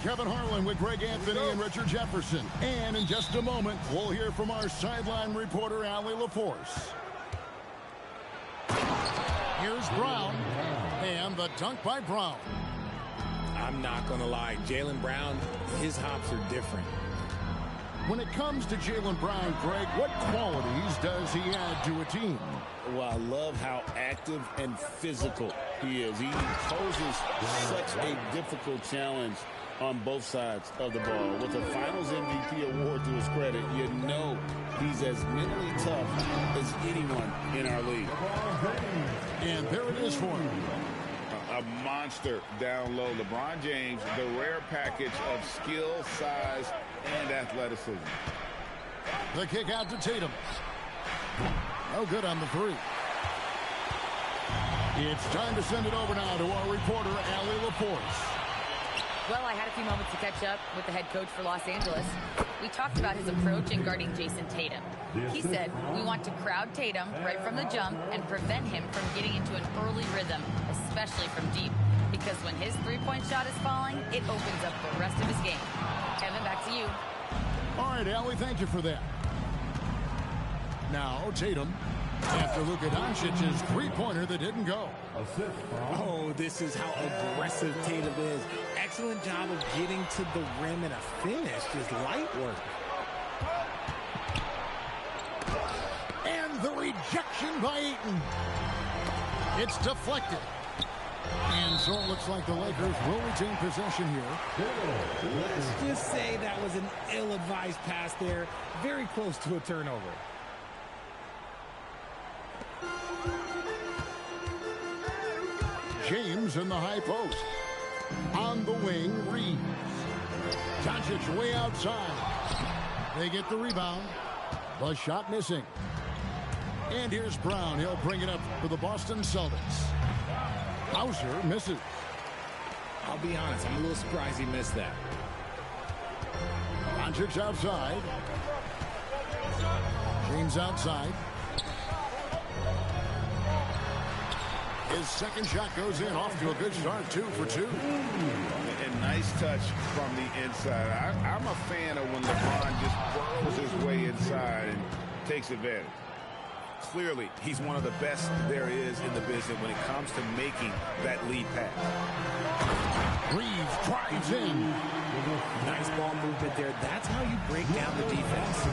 Kevin Harlan with Greg Anthony and Richard Jefferson. And in just a moment, we'll hear from our sideline reporter, Allie LaForce. Here's Brown. And the dunk by Brown. I'm not going to lie. Jaylen Brown, his hops are different. When it comes to Jaylen Brown, Greg, what qualities does he add to a team? Well, I love how active and physical he is. He poses such a difficult challenge on both sides of the ball. With a Finals MVP award to his credit, you know he's as mentally tough as anyone in our league. And there it is for him. A monster down low. LeBron James, the rare package of skill, size, and athleticism. The kick out to Tatum. No good on the three. It's time to send it over now to our reporter, Allie LaForce. Well, I had a few moments to catch up with the head coach for Los Angeles. We talked about his approach in guarding Jason Tatum. He said, we want to crowd Tatum right from the jump and prevent him from getting into an early rhythm, especially from deep. Because when his three-point shot is falling, it opens up the rest of his game. Kevin, back to you. All right, Allie, thank you for that. Now, Tatum, after Luka Doncic's three-pointer that didn't go. Oh, this is how aggressive Tatum is. Excellent job of getting to the rim and a finish. Just light work. And the rejection by Ayton. It's deflected. And so it looks like the Lakers will retain possession here. Let's just say that was an ill-advised pass there. Very close to a turnover. James in the high post. On the wing, Reeves. Doncic way outside. They get the rebound. The shot missing. And here's Brown. He'll bring it up for the Boston Celtics. Hauser misses. I'll be honest, I'm a little surprised he missed that. Doncic outside. James outside. His second shot goes in, off to a good start, 2 for 2. And nice touch from the inside. I'm a fan of when LeBron just burrows his way inside and takes advantage. Clearly, he's one of the best there is in the business when it comes to making that lead pass. Reeves drives in. Nice ball movement there. That's how you break down the defense.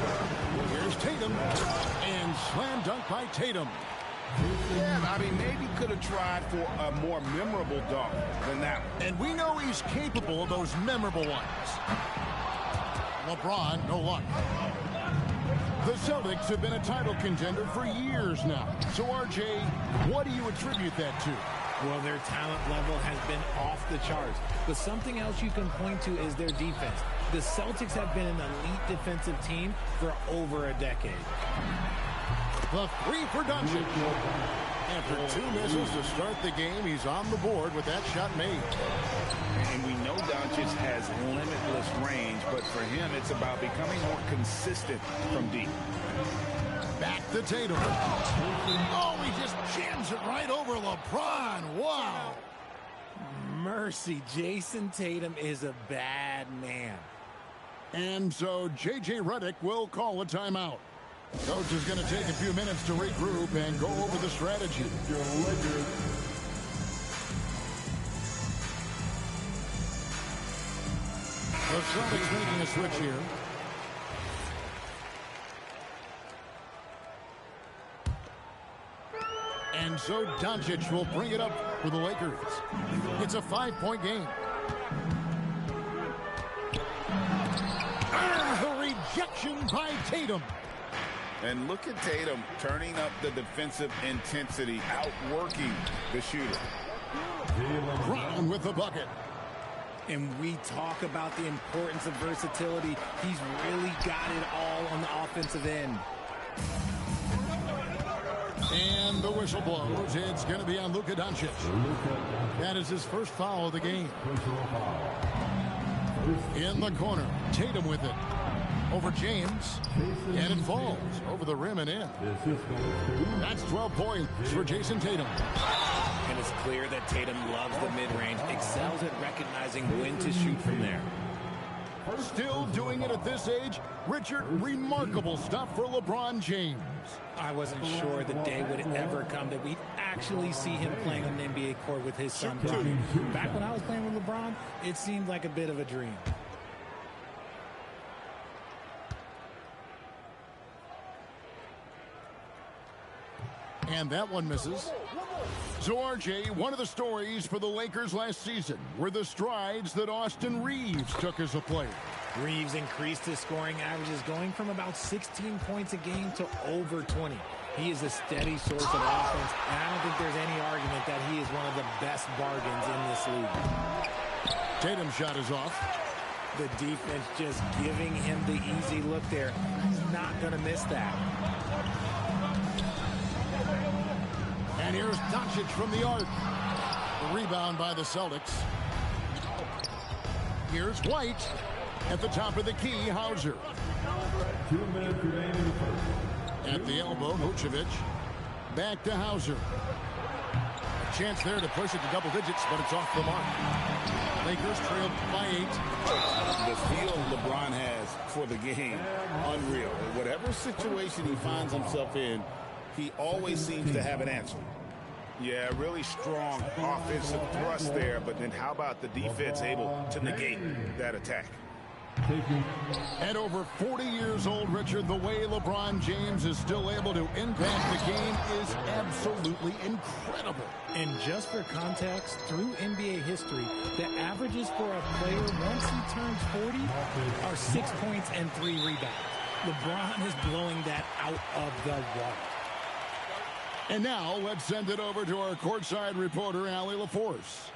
Here's Tatum. And slam dunk by Tatum. Yeah, I mean, maybe could have tried for a more memorable dunk than that one. And we know he's capable of those memorable ones. LeBron, no luck. The Celtics have been a title contender for years now. So, RJ, what do you attribute that to? Well, their talent level has been off the charts. But something else you can point to is their defense. The Celtics have been an elite defensive team for over a decade. The three for Doncic. After 2 misses to start the game, he's on the board with that shot made. And we know Doncic has limitless range, but for him, it's about becoming more consistent from deep. Back to Tatum. Oh, he just jams it right over LeBron. Wow. Mercy, Jason Tatum is a bad man. And so J.J. Redick will call a timeout. Coach is going to take a few minutes to regroup and go over the strategy. The Celtics making a switch here. And so Doncic will bring it up for the Lakers. It's a 5-point game. And the rejection by Tatum. And look at Tatum turning up the defensive intensity, outworking the shooter. Brown with the bucket. And we talk about the importance of versatility. He's really got it all on the offensive end. And the whistle blows. It's going to be on Luka Doncic. That is his first foul of the game. In the corner, Tatum with it. Over James, and it falls over the rim and in. That's 12 points for Jason Tatum. And it's clear that Tatum loves the mid-range, excels at recognizing when to shoot from there. still doing it at this age. Richard, remarkable stuff for LeBron James. I wasn't sure the day would ever come that we'd actually see him playing on an NBA court with his son, Bronny. Back when I was playing with LeBron, it seemed like a bit of a dream. And that one misses. So, RJ, one of the stories for the Lakers last season were the strides that Austin Reeves took as a player. Reeves increased his scoring averages, going from about 16 points a game to over 20. He is a steady source of offense, and I don't think there's any argument that he is one of the best bargains in this league. Tatum's shot is off. The defense just giving him the easy look there. He's not going to miss that. And here's Doncic from the arc. The rebound by the Celtics. Here's White at the top of the key. Hauser. 2 minutes remaining in the first. At the elbow, Vucevic. Back to Hauser. A chance there to push it to double digits, but it's off the mark. Lakers trailed by 8. The feel LeBron has for the game, unreal. Whatever situation he finds himself in, he always seems to have an answer. Yeah, really strong offensive thrust there, but then how about the defense able to negate that attack? At over 40 years old, Richard, the way LeBron James is still able to impact the game is absolutely incredible. And just for context, through NBA history, the averages for a player once he turns 40 are 6 points and 3 rebounds. LeBron is blowing that out of the water. And now let's send it over to our courtside reporter, Allie LaForce.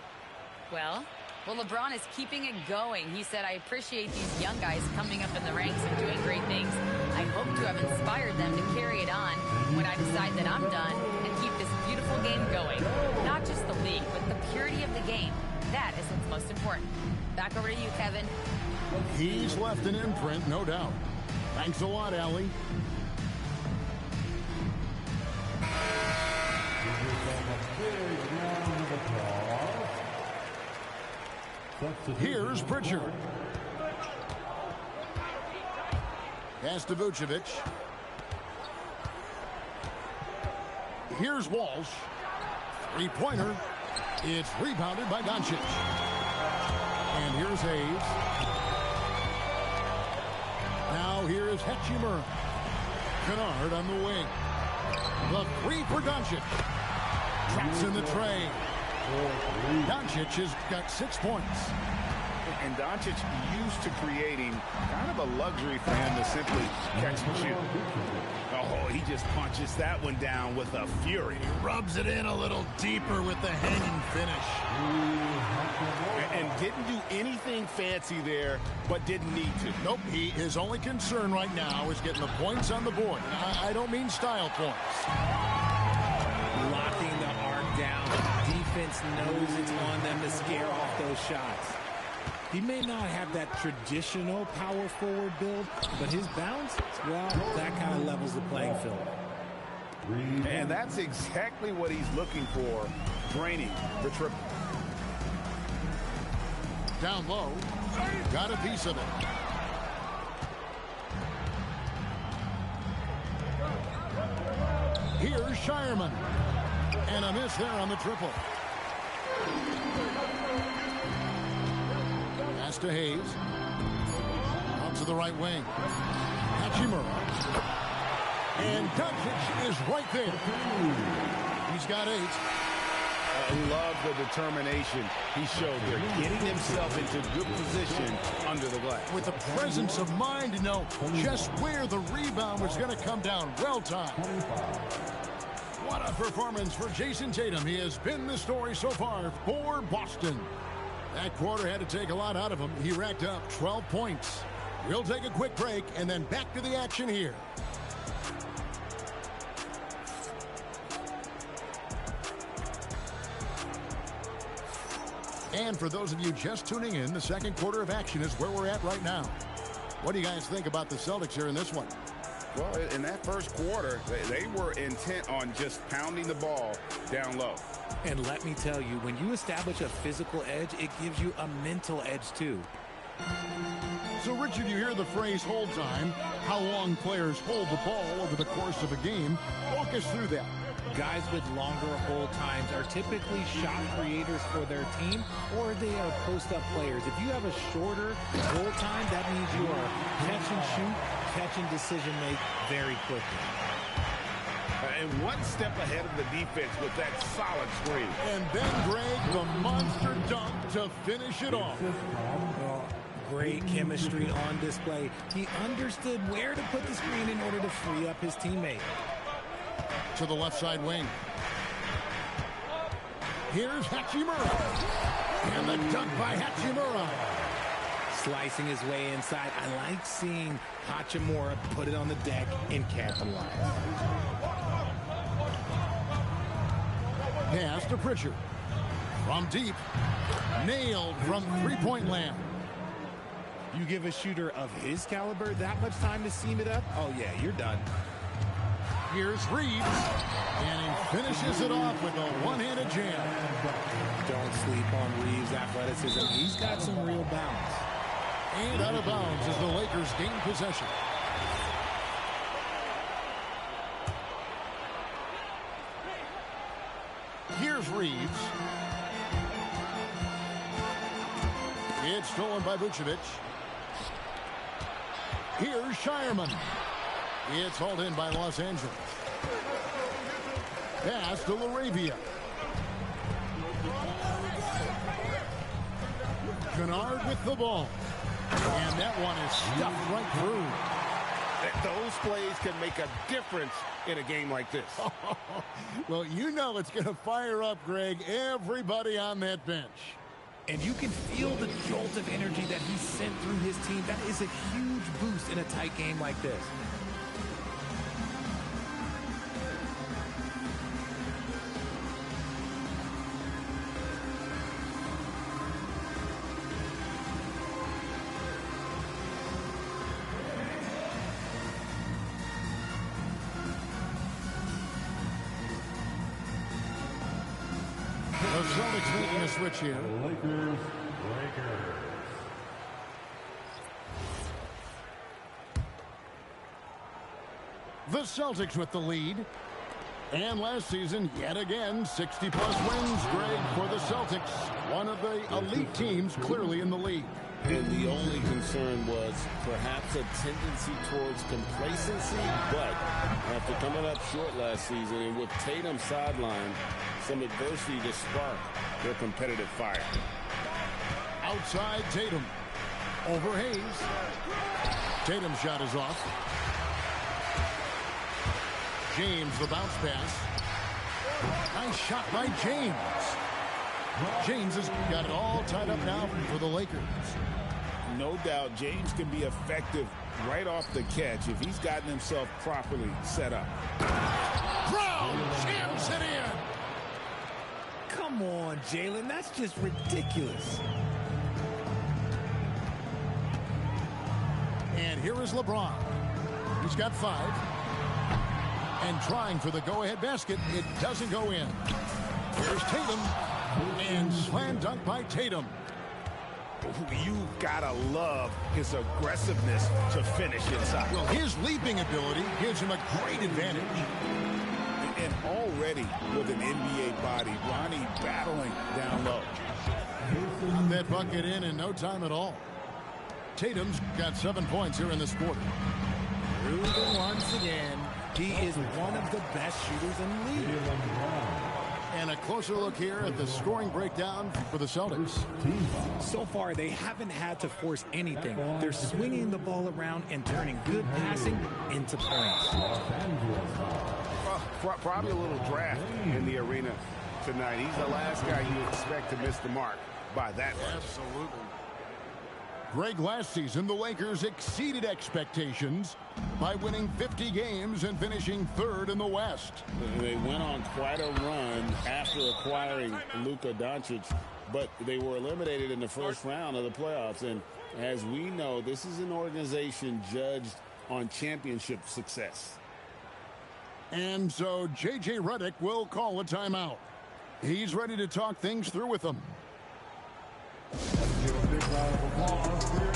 Well, LeBron is keeping it going. He said, I appreciate these young guys coming up in the ranks and doing great things. I hope to have inspired them to carry it on when I decide that I'm done and keep this beautiful game going. Not just the league, but the purity of the game. That is what's most important. Back over to you, Kevin. He's left an imprint, no doubt. Thanks a lot, Allie. Here's Pritchard. Pass to Vucevic. Here's Walsh. Three-pointer. It's rebounded by Doncic. And here's Hayes. Now here's Hachimura. Kennard on the wing. The three for Doncic. Traps in the tray. Doncic has got 6 points. And Doncic used to creating kind of a luxury for him to simply catch and shoot. Oh, he just punches that one down with a fury. He rubs it in a little deeper with the hanging finish. And didn't do anything fancy there, but didn't need to. Nope, his only concern right now is getting the points on the board. I don't mean style points. Locking the arc down. Defense knows it's on them to scare off those shots. He may not have that traditional power forward build, but his bounce, well, that kind of levels the playing field. And that's exactly what he's looking for, draining the triple. Down low, got a piece of it. Here's Shireman. And a miss there on the triple. Pass to Hayes. Out to the right wing. Hachimura. And Doncic is right there. He's got 8. I love the determination he showed there, getting himself into good position under the glass. With the presence of mind to know just where the rebound was going to come down. Well timed. What a performance for Jason Tatum. He has been the story so far for Boston. That quarter had to take a lot out of him. He racked up 12 points. We'll take a quick break and then back to the action here. And for those of you just tuning in, the second quarter of action is where we're at right now. What do you guys think about the Celtics here in this one? Well, in that first quarter, they were intent on just pounding the ball down low. And let me tell you, when you establish a physical edge, it gives you a mental edge too. So, Richard, you hear the phrase hold time, how long players hold the ball over the course of a game. Walk us through that. Guys with longer hold times are typically shot creators for their team, or they are post-up players. If you have a shorter hold time, that means you are catch and shoot, catch and decision make very quickly. And one step ahead of the defense with that solid screen. And then, Greg, the monster dunk to finish it off. Great chemistry on display. He understood where to put the screen in order to free up his teammate. To the left side wing. Here's Hachimura. And the dunk by Hachimura. Slicing his way inside. I like seeing Hachimura put it on the deck and capitalize. Pass to Pritchard. From deep. Nailed from three-point land. You give a shooter of his caliber that much time to seam it up? Oh, yeah, you're done. Here's Reeves. And he finishes it off with a one-handed jam. Don't sleep on Reeves' athleticism. He's got some real bounce. And out of bounds as the Lakers gain possession. Here's Reeves. It's stolen by Vucevic. Here's Shireman. It's hauled in by Los Angeles. Pass to LaRavia. Kennard with the ball. And that one is stuffed right through. Those plays can make a difference in a game like this. Well, you know it's going to fire up, Greg, everybody on that bench. And you can feel the jolt of energy that he sent through his team. That is a huge boost in a tight game like this. The Celtics making a switch here. Lakers. The Celtics with the lead. And last season, yet again, 60-plus wins, Greg, for the Celtics. One of the elite teams clearly in the league. And the only concern was perhaps a tendency towards complacency, but after coming up short last season and with Tatum sidelined, some adversity to spark their competitive fire. Outside Tatum. Over Hayes. Tatum's shot is off. James, the bounce pass. Nice shot by James. James has got it all tied up now for the Lakers. No doubt James can be effective right off the catch if he's gotten himself properly set up. Brown jams it in. Come on, Jalen. That's just ridiculous. And here is LeBron. He's got 5. And trying for the go-ahead basket. It doesn't go in. Here's Tatum. And slam dunk by Tatum. You've got to love his aggressiveness to finish inside. Well, his leaping ability gives him a great advantage. And already with an NBA body, Ronnie battling down low. Got that bucket in no time at all. Tatum's got 7 points here in this quarter. Proven once again, he is one of the best shooters in the league. And a closer look here at the scoring breakdown for the Celtics. So far, they haven't had to force anything. They're swinging the ball around and turning good passing into points. Probably a little draft in the arena tonight. He's the last guy you expect to miss the mark by that much. Absolutely. Greg, last season, the Lakers exceeded expectations by winning 50 games and finishing 3rd in the West. They went on quite a run after acquiring Luka Doncic, but they were eliminated in the first round of the playoffs. And as we know, this is an organization judged on championship success. And so J.J. Redick will call a timeout. He's ready to talk things through with them. Let's give a big round of applause for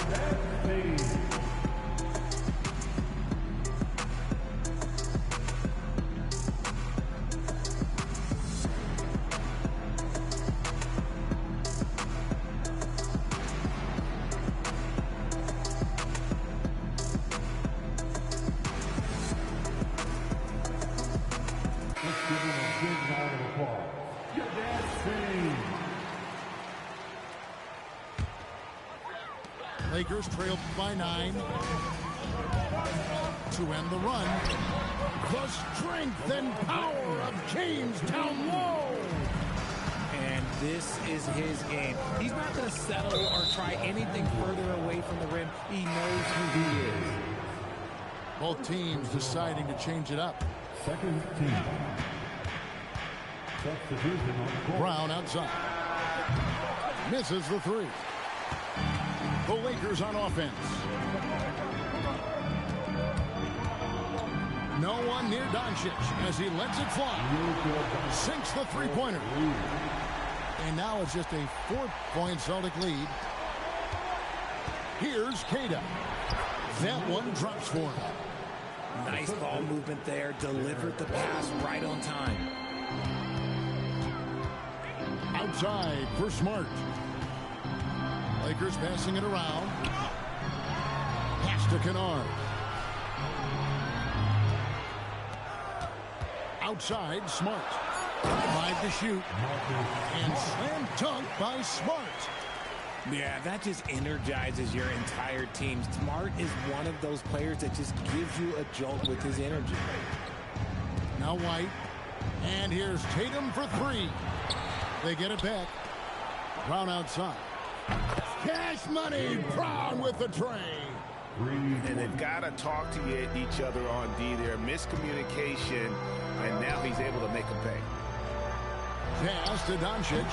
Lakers trailed by 9. To end the run, the strength and power of James down low. And this is his game. He's not going to settle or try anything further away from the rim. He knows who he is. Both teams deciding to change it up. Second team. Substitution on the court. Brown outside. Misses the three. The Lakers on offense. No one near Doncic as he lets it fly. Sinks the three-pointer. And now it's just a 4-point Celtic lead. Here's Cada. That one drops for him. Nice ball movement there. Delivered the pass right on time. Outside for Smart. Lakers passing it around. Pass to Kennard. Outside, Smart. 5 to shoot. And slam dunk by Smart. Yeah, that just energizes your entire team. Smart is one of those players that just gives you a jolt with his energy. Now White. And here's Tatum for 3. They get it back. Brown outside. Cash money. Brown with the tray. And they've got to talk to each other on D there. Miscommunication, and now he's able to make them pay. Pass to Doncic.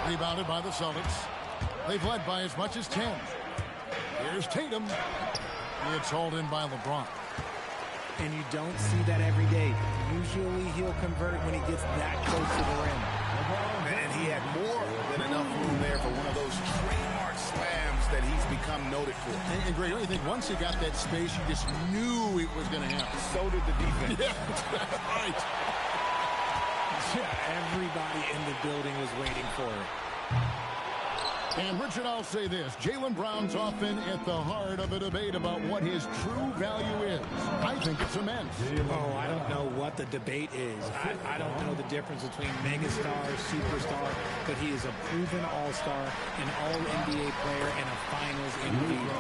Rebounded by the Celtics. They've led by as much as 10. Here's Tatum. It's hauled in by LeBron. And you don't see that every day. Usually he'll convert when he gets that close to the rim. And he had more than enough room there for one of those trademark slams that he's become noted for. And Greg, don't you think once he got that space, you just knew it was going to happen? So did the defense. Yeah, right. Yeah, everybody in the building was waiting for it. And Richard, I'll say this. Jaylen Brown's often at the heart of a debate about what his true value is. I think it's immense. Oh, I don't know what the debate is. I don't know the difference between megastar, superstar, but he is a proven all-star, an all-NBA player, and a finals MVP.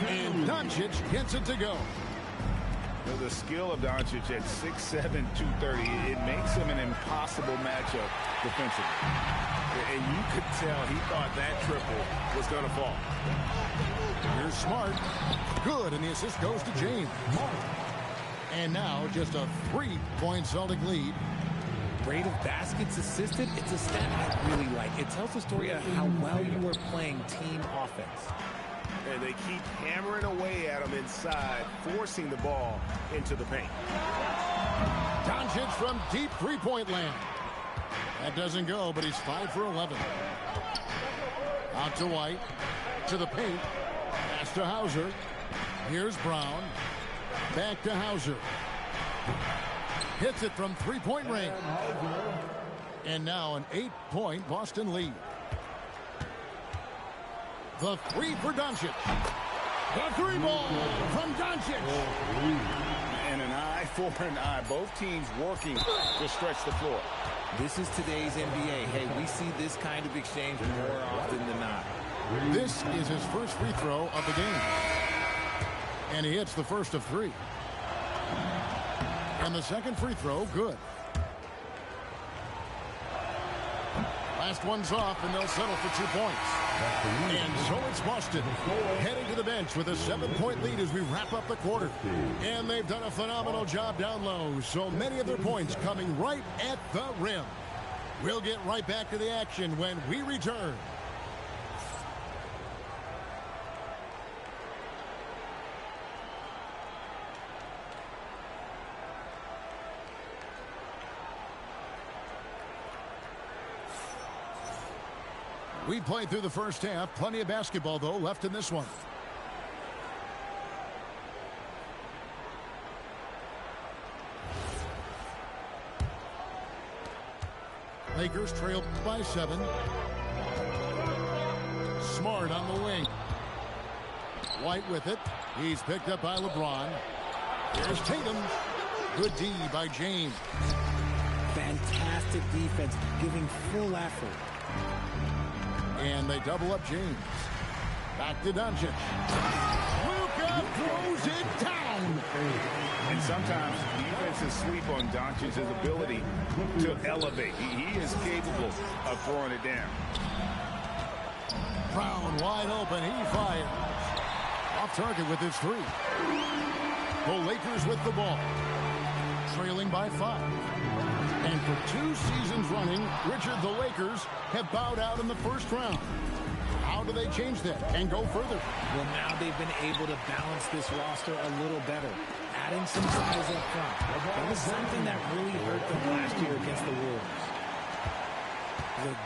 And Doncic gets it to go. The skill of Doncic at 6'7", 230, it makes him an impossible matchup defensively. And you could tell he thought that triple was going to fall. Here's Smart. Good, and the assist goes to James. And now just a 3-point Celtic lead. Rate of baskets assisted, it's a stat I really like. It tells the story of how well you are playing team offense. And they keep hammering away at him inside, forcing the ball into the paint. Doncic from deep three-point land. That doesn't go, but he's 5 for 11. Out to White. To the paint. Pass to Hauser. Here's Brown. Back to Hauser. Hits it from three-point range. And now an 8-point Boston lead. The 3 for Doncic. The 3 ball from Doncic. And an eye for an eye. Both teams working to stretch the floor. This is today's NBA. Hey, we see this kind of exchange more often than not. This is his first free throw of the game. And he hits the first of 3. And the second free throw, good. Last one's off, and they'll settle for 2 points. And so it's Boston heading to the bench with a 7-point lead as we wrap up the quarter. And they've done a phenomenal job down low. So many of their points coming right at the rim. We'll get right back to the action when we return. We played through the first half. Plenty of basketball, though, left in this one. Lakers trail by 7. Smart on the wing. White with it. He's picked up by LeBron. There's Tatum. Good D by James. Fantastic defense, giving full effort. And they double up James. Back to Doncic. Luka throws it down. And sometimes defenses sleep on Doncic's ability to elevate. He is capable of throwing it down. Brown wide open. He fires. Off target with his three. The Lakers with the ball. Trailing by 5. And for 2 seasons running, Richard, the Lakers have bowed out in the first round. How do they change that and go further? Well, now they've been able to balance this roster a little better, adding some size up front. That was something that really hurt them last year against the Wolves.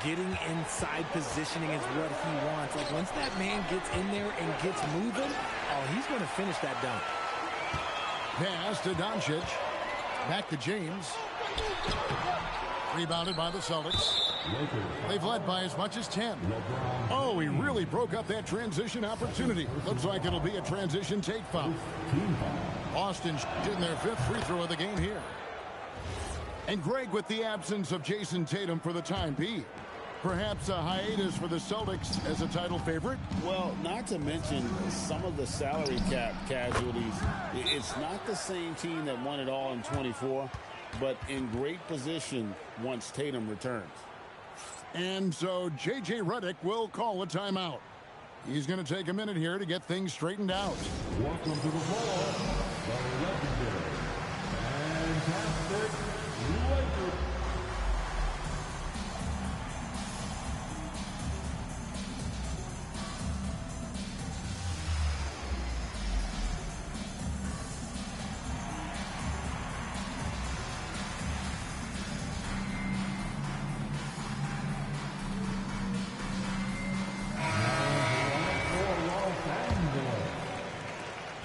Getting inside positioning is what he wants. Like, once that man gets in there and gets moving, oh, he's going to finish that dunk. Pass to Doncic. Back to James. Rebounded by the Celtics. They've led by as much as 10. Oh, he really broke up that transition opportunity. Looks like it'll be a transition take foul. Boston shooting their 5th free throw of the game here. And Greg, with the absence of Jason Tatum for the time being, perhaps a hiatus for the Celtics as a title favorite? Well, not to mention some of the salary cap casualties. It's not the same team that won it all in 24, but in great position once Tatum returns. And so J.J. Redick will call a timeout. He's going to take a minute here to get things straightened out. Welcome to the floor, the legendary, fantastic Lakers.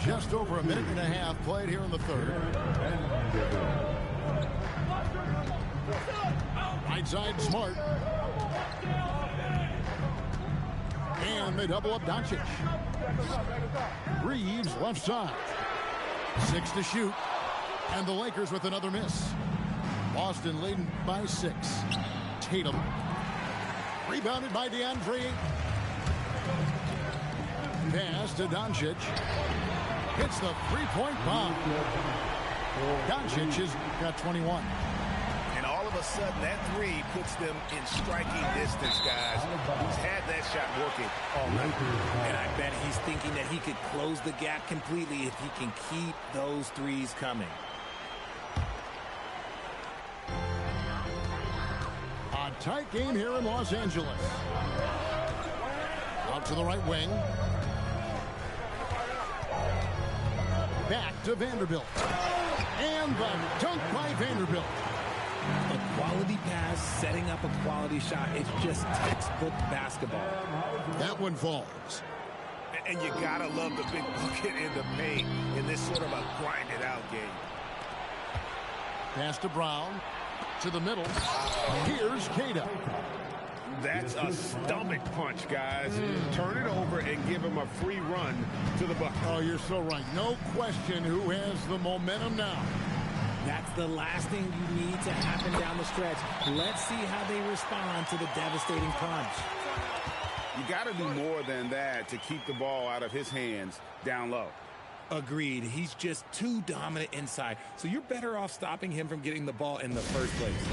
Just over a minute and a half played here in the third. Right side, Smart. And they double up Doncic. Reeves left side. 6 to shoot. And the Lakers with another miss. Boston leading by 6. Tatum. Rebounded by DeAndre. Pass to Doncic. Hits the three-point bomb. Doncic has got 21. And all of a sudden, that three puts them in striking distance, guys. He's had that shot working all night. And I bet he's thinking that he could close the gap completely if he can keep those threes coming. A tight game here in Los Angeles. Out to the right wing. Back to Vanderbilt. And the dunk by Vanderbilt. A quality pass, setting up a quality shot. It's just textbook basketball. That one falls. And you gotta love the big bucket in the paint in this sort of a grinded-out game. Pass to Brown. To the middle. Here's Cada. That's a stomach punch, guys. Turn it over and give him a free run to the bucket. Oh, you're so right. No question who has the momentum now. That's the last thing you need to happen down the stretch. Let's see how they respond to the devastating punch. You got to do more than that to keep the ball out of his hands down low. Agreed. He's just too dominant inside. So you're better off stopping him from getting the ball in the first place.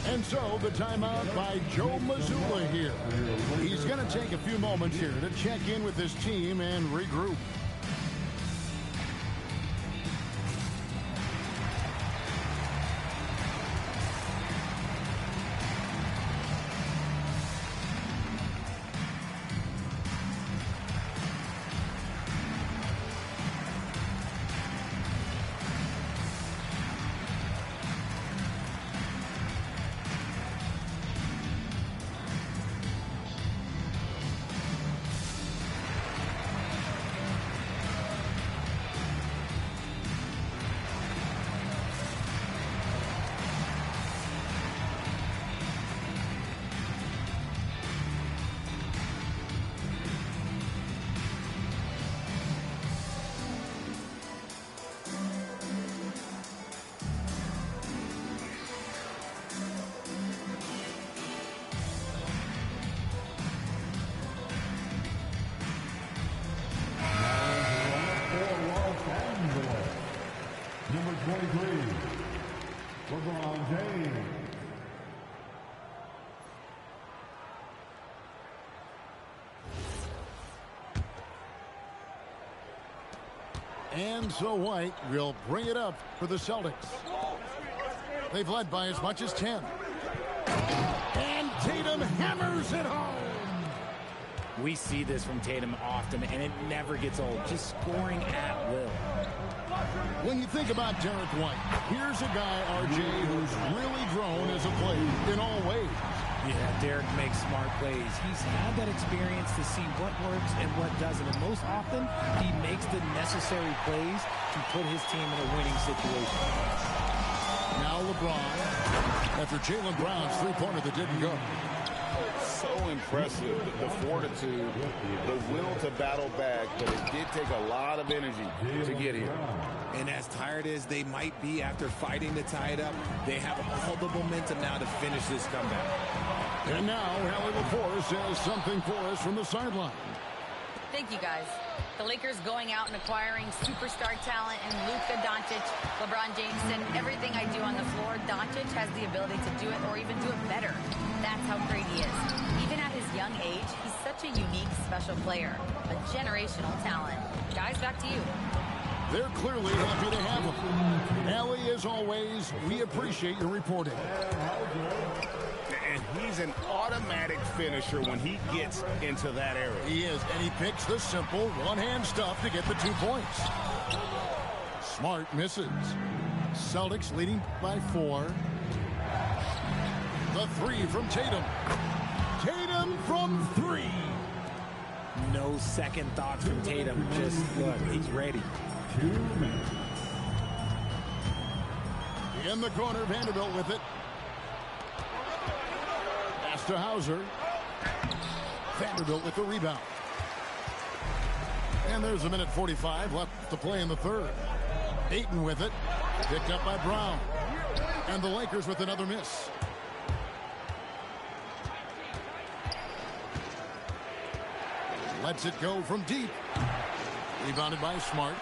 And so the timeout by Joe Mazzulla here. He's going to take a few moments here to check in with his team and regroup. LeBron James. And so White will bring it up for the Celtics. They've led by as much as 10. And Tatum hammers it home. We see this from Tatum often, and it never gets old. Just scoring at will. When you think about Derek White, here's a guy, RJ, who's really grown as a player in all ways. Yeah, Derek makes smart plays. He's had that experience to see what works and what doesn't. And most often, he makes the necessary plays to put his team in a winning situation. Now LeBron, after Jaylen Brown's three-pointer that didn't go. So impressive, the fortitude, the will to battle back, but it did take a lot of energy to get here. And as tired as they might be after fighting to tie it up, they have all the momentum now to finish this comeback. And now, Hallie LaForce says something for us from the sideline. Thank you, guys. The Lakers going out and acquiring superstar talent in Luka Doncic, LeBron James, and everything I do on the floor, Doncic has the ability to do it or even do it better. That's how great he is. Even at his young age, he's such a unique, special player, a generational talent. Guys, back to you. They're clearly happy to have him. Hallie, as always, we appreciate your reporting. And he's an automatic finisher when he gets into that area. He is, and he picks the simple one-hand stuff to get the 2 points. Smart misses. Celtics leading by 4. The 3 from Tatum. Tatum from 3. No second thoughts from Tatum. Just look, he's ready. 2 minutes. In the corner, Vanderbilt with it. Pass to Hauser. Vanderbilt with the rebound. And there's a minute 45 left to play in the third. Ayton with it. Picked up by Brown. And the Lakers with another miss. Lets it go from deep. Rebounded by Smart.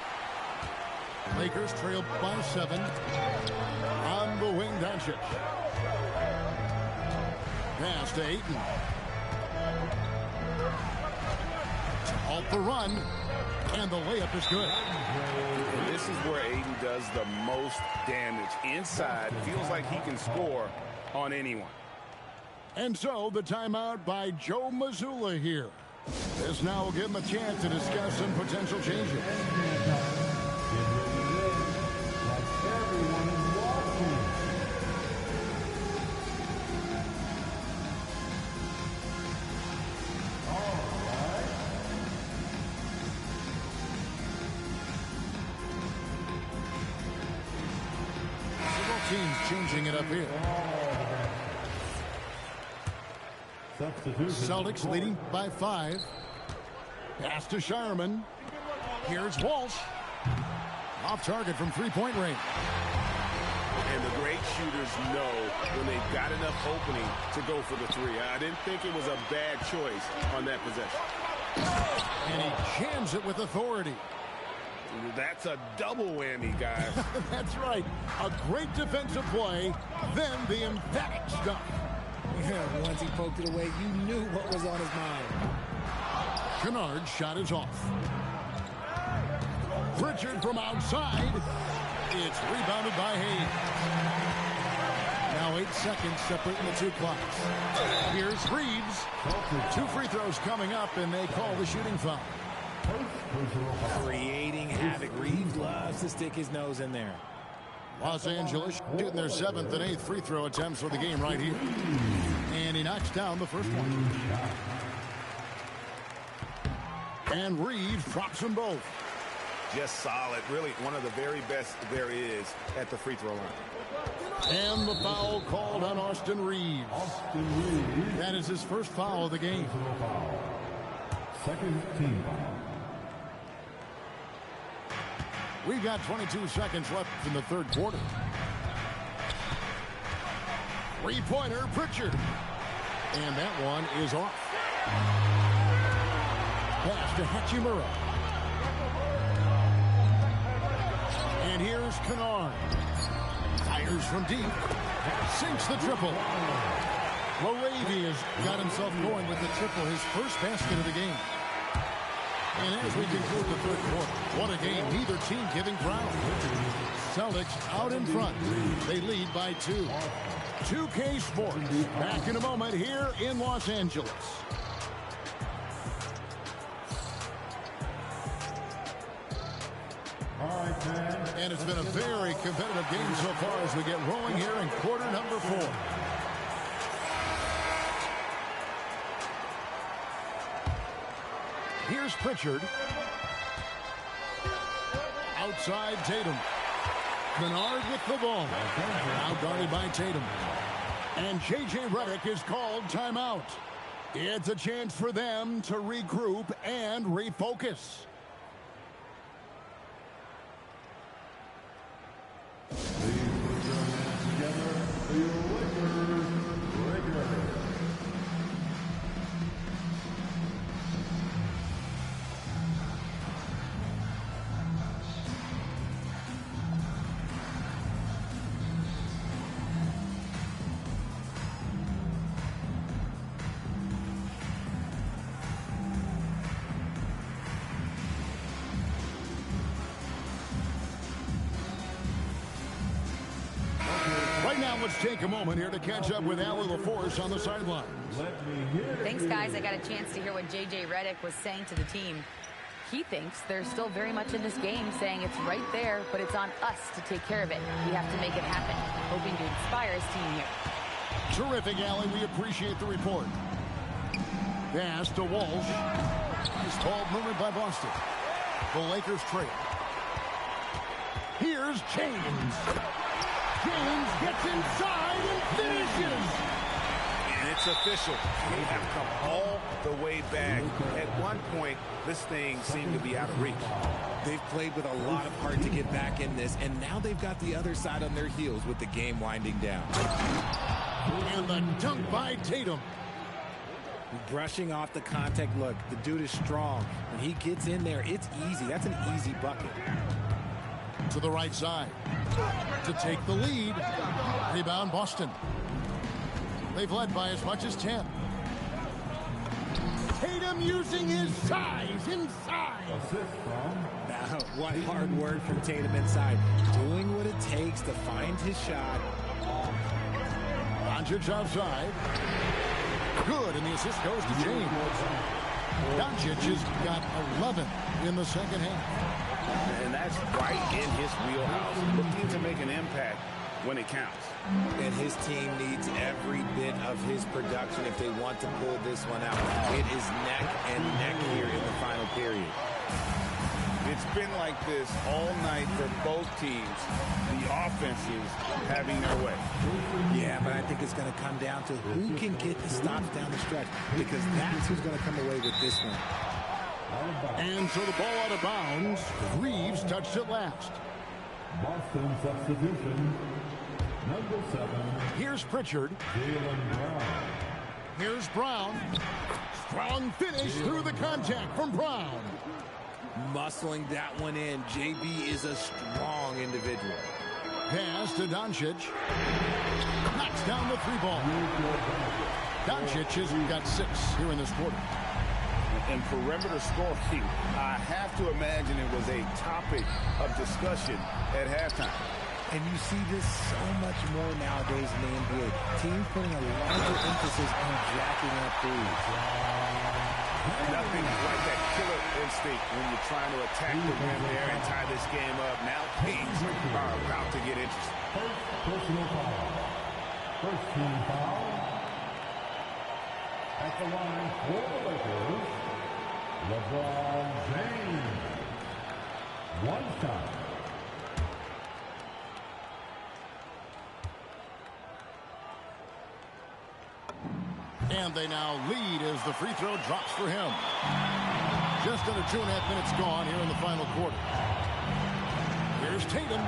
Lakers trailed by 7. On the wing, Doncic. Pass to Ayton. To halt the run. And the layup is good. And this is where Ayton does the most damage. Inside, feels like he can score on anyone. And so the timeout by Joe Mazzulla here. This now will give him a chance to discuss some potential changes. Teams changing it up here. Celtics leading by 5. Pass to Shireman. Here's Walsh. Off target from three-point range. And the great shooters know when they've got enough opening to go for the 3. I didn't think it was a bad choice on that possession. And he jams it with authority. That's a double whammy, guys. That's right. A great defensive play, then the emphatic stuff. Yeah, once he poked it away, you knew what was on his mind. Kennard's shot is off. Pritchard from outside. It's rebounded by Hayes. Now 8 seconds separating the 2 clocks. Here's Reeves. 2 free throws coming up, and they call the shooting foul. Creating havoc. Reeves loves to stick his nose in there. Los Angeles shooting their 7th and 8th free throw attempts for the game right here. And he knocks down the first one. And Reeves drops them both. Just solid. Really one of the very best there is at the free throw line. And the foul called on Austin Reeves. That is his first foul of the game. Second team foul. We've got 22 seconds left in the third quarter. Three-pointer, Pritchard. And that one is off. Pass to Hachimura. And here's Kennard. Fires from deep. Sinks the triple. Laravia's got himself going with the triple, his first basket of the game. And as we conclude the third quarter, what a game, neither team giving ground. Celtics out in front. They lead by 2. 2K Sports, back in a moment here in Los Angeles. And it's been a very competitive game so far as we get rolling here in quarter number 4. Here's Pritchard. Outside Tatum. Bernard with the ball. Now guarded by Tatum. And J.J. Redick is called timeout. It's a chance for them to regroup and refocus. Let's take a moment here to catch up with Allie LaForce on the sideline. Thanks, guys. I got a chance to hear what J.J. Redick was saying to the team. He thinks they're still very much in this game, saying it's right there, but it's on us to take care of it. We have to make it happen. Hoping to inspire his team here. Terrific, Allie. We appreciate the report. Pass to Walsh. Nice ball movement by Boston. The Lakers trail. Here's James. James gets inside and finishes. And it's official. They have come all the way back. At one point, this thing seemed to be out of reach. They've played with a lot of heart to get back in this, and now they've got the other side on their heels with the game winding down. And the dunk by Tatum. Brushing off the contact. Look, the dude is strong. When he gets in there, it's easy. That's an easy bucket. To the right side to take the lead. Rebound Boston. They've led by as much as 10. Tatum using his size inside. Now, what hard work from Tatum inside. Doing what it takes to find his shot. Doncic outside. Good, and the assist goes to James. Doncic has got 11 in the second half. And that's right in his wheelhouse, looking to make an impact when it counts. And his team needs every bit of his production if they want to pull this one out. It is neck and neck here in the final period. It's been like this all night for both teams. The offenses having their way. Yeah, but I think it's going to come down to who can get the stops down the stretch, because that's who's going to come away with this one. And so the ball out of bounds. Reeves touched it last. Boston substitution, number 7. Here's Pritchard. Brown. Here's Brown. Strong finish through the contact from Brown. Muscling that one in. JB is a strong individual. Pass to Doncic. Knocks down the 3-ball. Doncic has got 6 here in this quarter. And perimeter scoring, I have to imagine it was a topic of discussion at halftime. And you see this so much more nowadays in the NBA. Teams putting a larger emphasis on jacking up threes. Nothing like that killer instinct when you're trying to attack the rim there and tie this game up. Now things are about to get interesting. First personal foul. First team foul. At the line for the Lakers, LeBron James. One shot. And they now lead as the free throw drops for him. Just under 2.5 minutes gone here in the final quarter. Here's Tatum.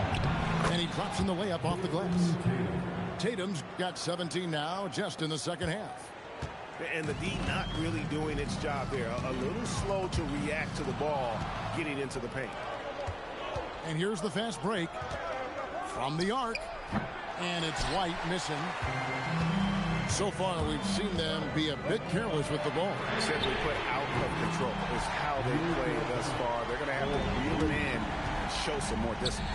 And he drops in the layup off the glass. Tatum's got 17 now just in the second half. And the D not really doing its job there. A little slow to react to the ball getting into the paint. And here's the fast break from the arc. And it's White missing. So far, we've seen them be a bit careless with the ball. Simply put, out of control is how they play thus far. They're going to have to reel it in and show some more discipline.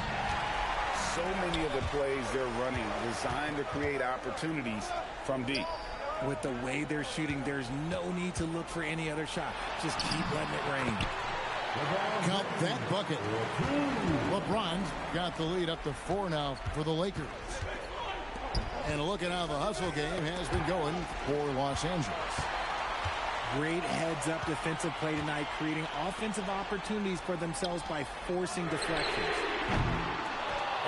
So many of the plays they're running designed to create opportunities from deep. With the way they're shooting, there's no need to look for any other shot. Just keep letting it rain. Count that bucket. LeBron's got the lead up to 4 now for the Lakers. And look at how the hustle game has been going for Los Angeles. Great heads-up defensive play tonight, creating offensive opportunities for themselves by forcing deflections.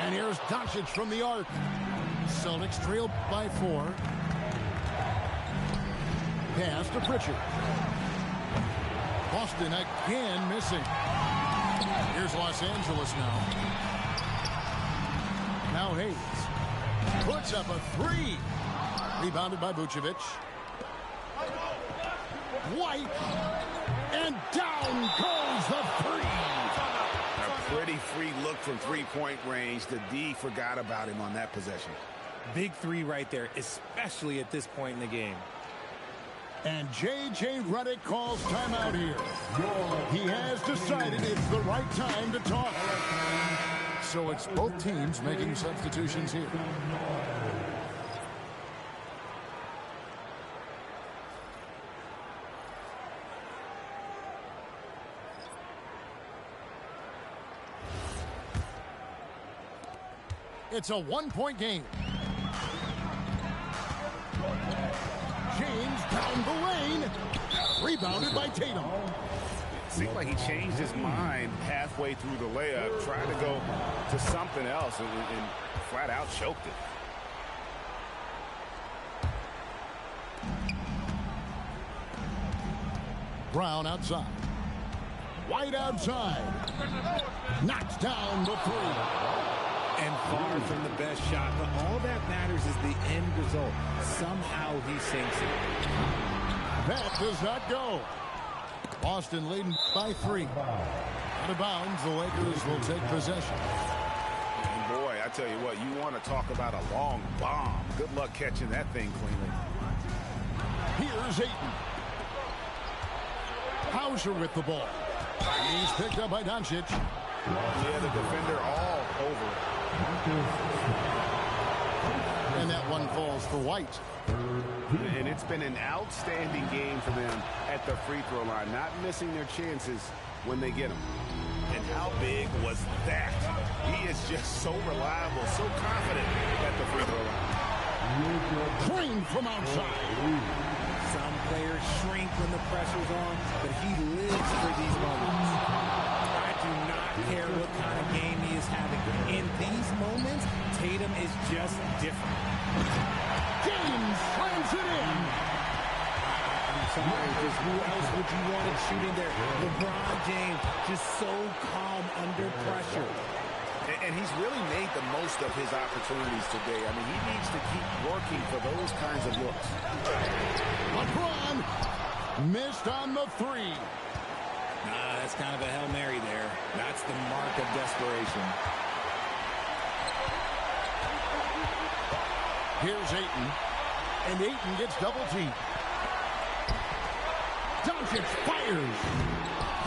And here's Doncic from the arc. Celtics trail by 4. Pass to Pritchard. Boston again missing. Here's Los Angeles now. Now Hayes puts up a 3. Rebounded by Vucevic. White. And down goes the 3. A pretty free look from three-point range. The D forgot about him on that possession. Big 3 right there, especially at this point in the game. And J.J. Redick calls timeout here. He has decided it's the right time to talk. So it's both teams making substitutions here. It's a 1-point game. James down the lane. Rebounded by Tatum. Seemed like he changed his mind halfway through the layup, tried to go to something else, and flat out choked it. Brown outside. White outside. Knocks down the 3. And far from the best shot, but all that matters is the end result. Somehow he sinks it. That does not go. Boston leading by 3. Out of bounds, the Lakers will take possession. And boy, I tell you what, you want to talk about a long bomb. Good luck catching that thing cleanly. Here's Ayton. Hauser with the ball. He's picked up by Doncic. Yeah, the defender all over. And that one falls for White. And it's been an outstanding game for them at the free throw line, not missing their chances when they get them. And how big was that? He is just so reliable, so confident at the free throw line. Green from outside. Some players shrink when the pressure's on, but he lives for these moments. I do not care what kind of game he is having. In these moments, Tatum is just different. James slams it in. I'm sorry, just who else would you want it shooting there? LeBron James, just so calm under pressure. And he's really made the most of his opportunities today. I mean, he needs to keep working for those kinds of looks. LeBron missed on the 3. That's kind of a Hail Mary there. That's the mark of desperation. Here's Ayton. And Ayton gets double teamed. Doncic fires.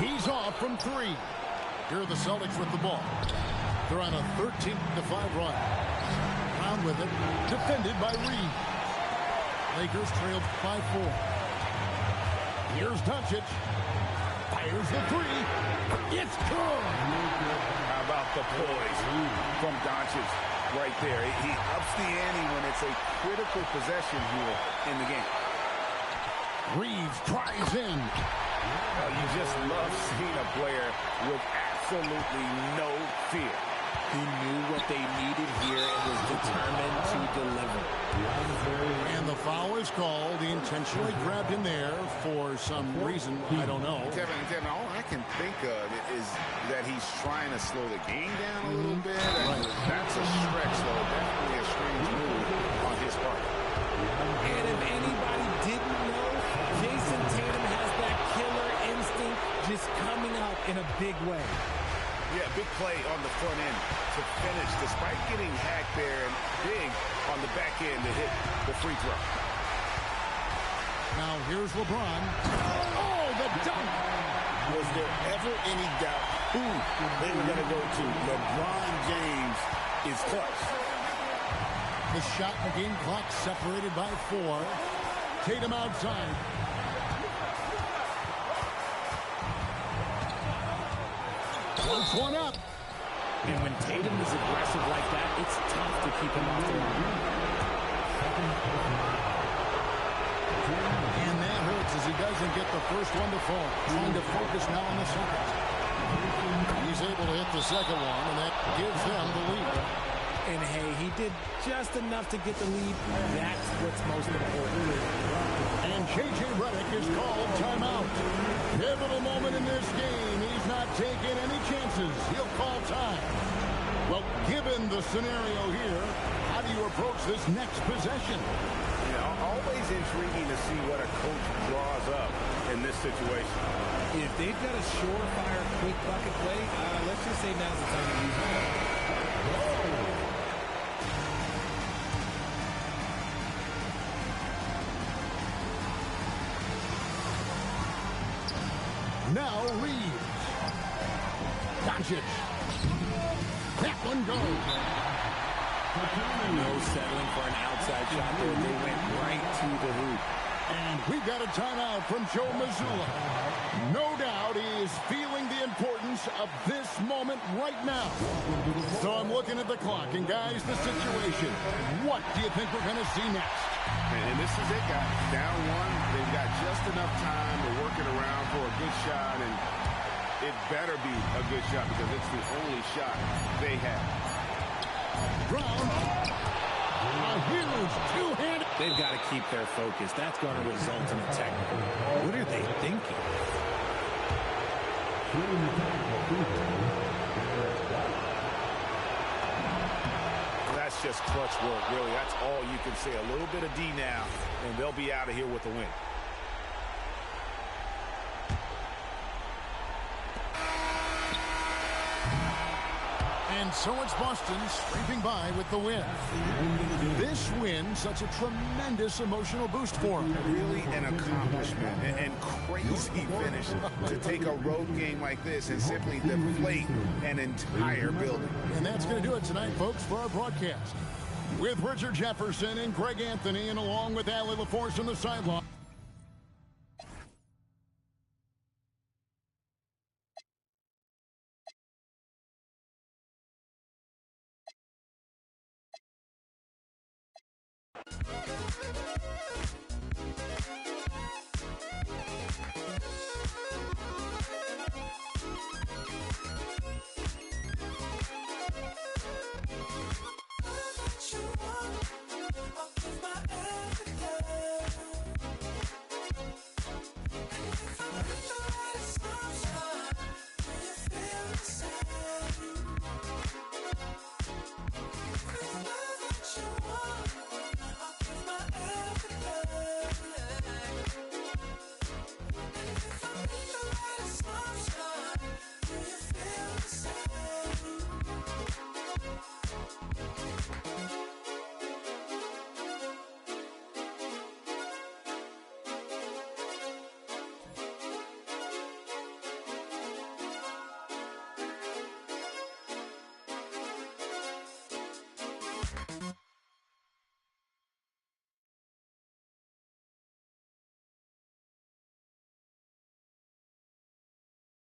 He's off from 3. Here are the Celtics with the ball. They're on a 13-5 run. Brown with it. Defended by Reed. Lakers trailed by 4. Here's Doncic. Fires the 3. It's good. How about the poise from Doncic right there? He ups the ante when it's a critical possession here in the game. Reeves tries in. Well, you just love seeing a player with absolutely no fear. He knew what they needed here and was determined to deliver. And the foul is called. He intentionally grabbed him there for some reason. I don't know. Kevin, all I can think of is that he's trying to slow the game down a little bit. That's a stretch, though. Definitely a strange move on his part. And if anybody didn't know, Jason Tatum has that killer instinct just coming out in a big way. Yeah, big play on the front end to finish, despite getting hacked there, and big on the back end to hit the free throw. Now here's LeBron. Oh, the dunk! Was there ever any doubt who they were going to go to? LeBron James is clutch. The shot and game clock separated by 4. Tatum outside. Floats one up. And when Tatum is aggressive like that, it's tough to keep him off the line. And that hurts as he doesn't get the first one to fall. Trying to focus now on the second. He's able to hit the second one, and that gives them the lead. And hey, he did just enough to get the lead. That's what's most important. And J.J. Redick is called timeout. Pivotal moment in this game. He's not taking any chances. He'll call time. Well, given the scenario here, how do you approach this next possession? Always intriguing to see what a coach draws up in this situation. If they've got a surefire quick bucket play, let's just say now's the time to use it. Now Reeves. Doncic. That one goes. No settling for an outside shot there. They went right to the hoop. And we've got a timeout from Joe Mazzulla. No doubt he is feeling the importance of this moment right now. So I'm looking at the clock, and guys, the situation. What do you think we're going to see next? And this is it, guys. Down one. They've got just enough time to work it around for a good shot, and it better be a good shot because it's the only shot they have. Brown. A huge two-handed. They've got to keep their focus. That's going to result in a technical. What are they thinking? That's just clutch work, really. That's all you can say. A little bit of D now, and they'll be out of here with a win. And so it's Boston scraping by with the win. This win, such a tremendous emotional boost for them. Really an accomplishment and crazy finish to take a road game like this and simply deflate an entire building. And that's going to do it tonight, folks, for our broadcast. With Richard Jefferson and Greg Anthony, and along with Allie LaForce on the sideline.